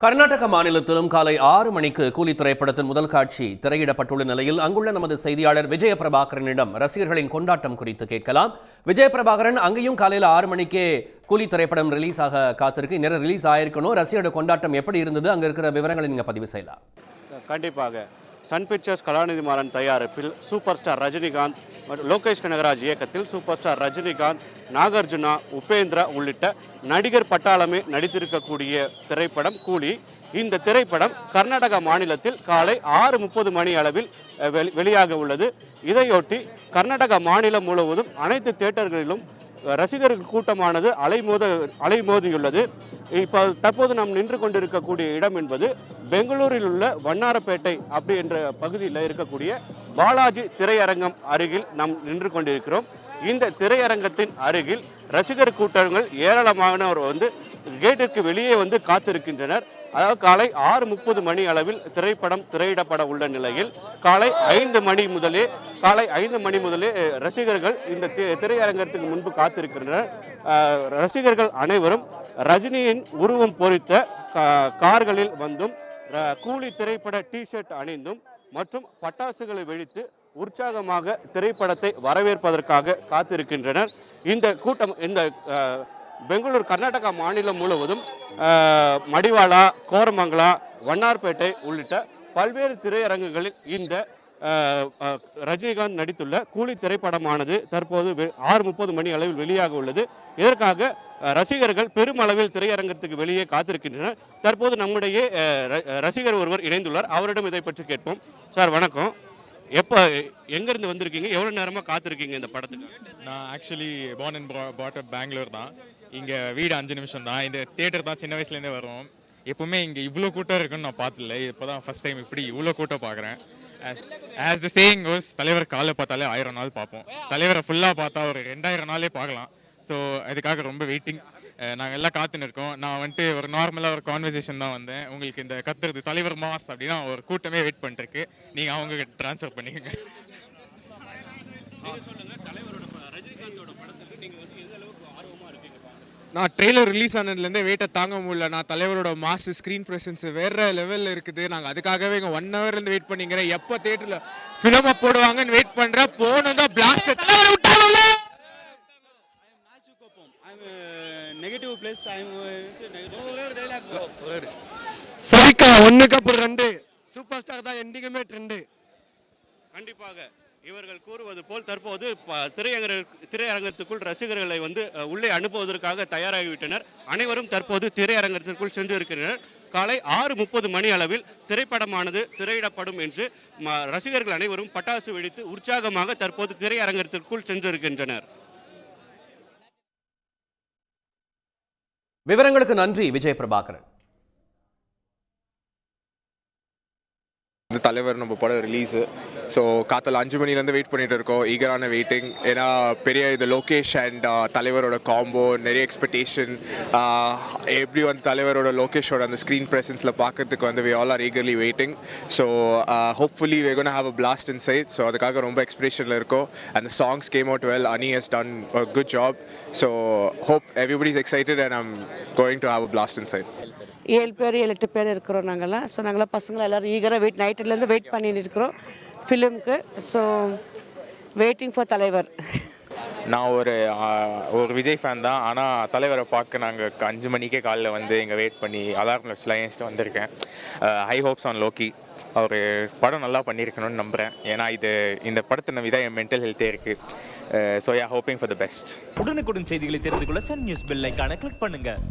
கர்நாடக மாநிலத்திலும் காலை 6 மணிக்கு கூலி திரைப்படத்தின் முதல் காட்சி திரையிடப்பட்டுள்ள நிலையில் அங்குள்ள நமது செய்தியாளர் விஜய பிரபாகரனிடம் ரசிகர்களின் கொண்டாட்டம் குறித்து கேட்கலாம். விஜய பிரபாகரன், அங்கேயும் காலையில் 6 மணிக்கே கூலி திரைப்படம் ரிலீஸ் ஆக காத்திருக்கு. நேரம் ரிலீஸ் ஆயிருக்கணும். ரசிகரோட கொண்டாட்டம் எப்படி இருந்தது? அங்க இருக்கிற விவரங்களை நீங்க பதிவு செய்யலாம். கண்டிப்பாக சன் பிக்சர்ஸ் கலாநிதி மாறன் தயாரிப்பில் சூப்பர் ஸ்டார் ரஜினிகாந்த் மற்றும் லோகேஷ் கனகராஜ் இயக்கத்தில் சூப்பர் ஸ்டார் ரஜினிகாந்த், நாகார்ஜுனா, உபேந்திரா உள்ளிட்ட நடிகர் பட்டாளமே நடித்திருக்கக்கூடிய திரைப்படம் கூலி. இந்த திரைப்படம் கர்நாடக மாநிலத்தில் காலை 6:30 மணி அளவில் வெளியாக உள்ளது. இதையொட்டி கர்நாடக மாநிலம் முழுவதும் அனைத்து தியேட்டர்களிலும் ரசிகர்கள் கூட்டமானது அலைமோதியுள்ளது. இப்போ தற்போது நாம் நின்று கொண்டிருக்கக்கூடிய இடம் என்பது பெங்களூரில் உள்ள வண்ணாரப்பேட்டை அப்படி என்ற பகுதியில் இருக்கக்கூடிய பாலாஜி திரையரங்கம் அருகில் நாம் நின்று கொண்டிருக்கிறோம். இந்த திரையரங்கத்தின் அருகில் ரசிகர் கூட்டங்கள் ஏராளமானவர் கேட்டிற்கு வெளியே காத்திருக்கின்றனர். அதாவது காலை 6:30 மணி அளவில் திரைப்படம் திரையிடப்பட உள்ள நிலையில் காலை 5 மணி முதலே ரசிகர்கள் இந்த திரையரங்கத்துக்கு முன்பு காத்திருக்கின்றனர். ரசிகர்கள் அனைவரும் ரஜினியின் உருவம் பொறித்த கார்களில் வந்தும் கூலி திரைப்பட டிஷர்ட் அணிந்தும் மற்றும் பட்டாசுகளை வெடித்து உற்சாகமாக திரைப்படத்தை வரவேற்பதற்காக காத்திருக்கின்றனர். இந்த கூட்டம் பெங்களூர் கர்நாடகா மாநிலம் முழுவதும் மடிவாளா, கோரமங்கலா, வண்ணார்பேட்டை உள்ளிட்ட பல்வேறு திரையரங்குகளில் இந்த ரஜினிகாந்த் நடித்துள்ள கூலி திரைப்படமானது தற்போது 6:30 மணி அளவில் வெளியாக உள்ளது. இதற்காக ரசிகர்கள் பெருமளவில் திரையரங்கத்துக்கு வெளியே காத்திருக்கின்றனர். தற்போது நம்முடைய ரசிகர் ஒருவர் இணைந்துள்ளார். அவரிடம் இதை பற்றி கேட்போம். சார் வணக்கம். எங்கேருந்து வந்திருக்கீங்க? எவ்வளோ நேரமாக காத்திருக்கீங்க இந்த படத்துக்கு? நான் ஆக்சுவலி பார்ன் அண்ட் பாட் அப் பெங்களூர் தான். இங்கே வீடு 5 நிமிஷம் தான். இந்த தியேட்டர் தான் சின்ன வயசுலேருந்தே வரும். எப்போவுமே இங்கே இவ்வளோ கூட்டம் இருக்குன்னு நான் பார்த்ததில்ல. இப்போ தான் ஃபஸ்ட் டைம் இப்படி இவ்வளோ கூட்டம் பார்க்குறேன். ஆஸ் த சேயிங் கோஸ், தலைவர் காலை பார்த்தாலே 1000 நாள் பார்ப்போம். தலைவரை ஃபுல்லாக பார்த்தா ஒரு 2000 நாளே பார்க்கலாம். ஸோ அதுக்காக ரொம்ப வெயிட்டிங். நாங்கள் எல்லாம் காத்துன்னு இருக்கோம். நான் ஒரு நார்மலாக ஒரு கான்வர்சேஷன் தான் வந்தேன். உங்களுக்கு இந்த கத்துறது தலைவர் மாஸ் அப்படின்னா ஒரு கூட்டமே வெயிட் பண்ணிருக்கு. நீங்கள் அவங்க ட்ரான்ஸ்ஃபர் பண்ணிக்கோங்க. நான் ட்ரெய்லர் ரிலீஸ் ஆனதுலேருந்தே வெயிட்டை தாங்க முடியல. நான் தலைவரோட மாஸ் ஸ்க்ரீன் ப்ரெசன்ஸ் வேறு லெவலில் இருக்குது. நாங்கள் அதுக்காகவே இங்கே 1 ஹவர்லேருந்து வெயிட் பண்ணிக்கிறேன். எப்போ தேட்டரில் ஃபிலிமை போடுவாங்கன்னு வெயிட் பண்ணுறேன். போனதான் பிளாஸ்ட். சரிக்கா, 1க்கு அப்புறம் 2 சூப்பர் ஸ்டார் தான் எண்டிங்குமே ட்ரெண்டு. கண்டிப்பாக இவர்கள் கூறுவது போல் தற்போது திரையரங்கத்துக்குள் ரசிகர்களை உள்ளே அனுப்புவதற்காக தயாராகிவிட்டனர். அனைவரும் தற்போது திரையரங்கத்திற்குள் சென்று இருக்கிறனர். காலை 6:30 மணி அளவில் திரைப்படமானது திரையிடப்படும் என்று ரசிகர்கள் அனைவரும் பட்டாசு வெடித்து உற்சாகமாக தற்போது திரையரங்கத்திற்குள் சென்றிருக்கின்றனர். விவரங்களுக்கு நன்றி விஜய பிரபாகரன். தலைவர் நம்ம படம் ரிலீஸு. ஸோ காத்தால 5 மணிலேருந்து வெயிட் பண்ணிட்டு இருக்கோம். ஈகரான வெயிட்டிங். ஏன்னா பெரிய இது லோகேஷ் அண்ட் தலைவரோட காம்போ, நிறைய எக்ஸ்பெக்டேஷன். எப்படி தலைவரோட லோகேஷோட அந்த ஸ்க்ரீன் ப்ரெசன்ஸில் பார்க்கறதுக்கு we all are eagerly waiting. So hopefully we're going to have a blast inside. So அதுக்காக ரொம்ப எக்ஸ்பெக்டேஷனில் இருக்கோம். And the songs came out well. Ani has done a good job. So hope everybody's excited and I'm going to have a blast inside. 7 பேர் 8 பேர் இருக்கிறோம் நாங்கள்லாம். So நாங்களாம் பசங்களை எல்லோரும் ஈகராக நைட்டுலேருந்து வெயிட் பண்ணிட்டு இருக்கிறோம் ஃபிலிமுக்கு. ஸோ வெயிட்டிங் ஃபார் தலைவர். நான் ஒரு விஜய் ஃபேன் தான். ஆனால் தலைவரை பார்க்க நாங்கள் 5 மணிக்கே காலையில் இங்கே வெயிட் பண்ணி அலாரம் வச்சுட்டு வந்திருக்கேன். High hopes on Loki. அவர் படம் நல்லா பண்ணியிருக்கணும்னு நம்புகிறேன். ஏன்னா இந்த படத்தை விதம் என் மென்டல் ஹெல்த்தே இருக்குது. So hoping for the best. உடனுக்குடன் செய்திகளை தெரிந்து கொள்ள சன் நியூஸ் பெல் ஐகானை கிளிக் பண்ணுங்கள்.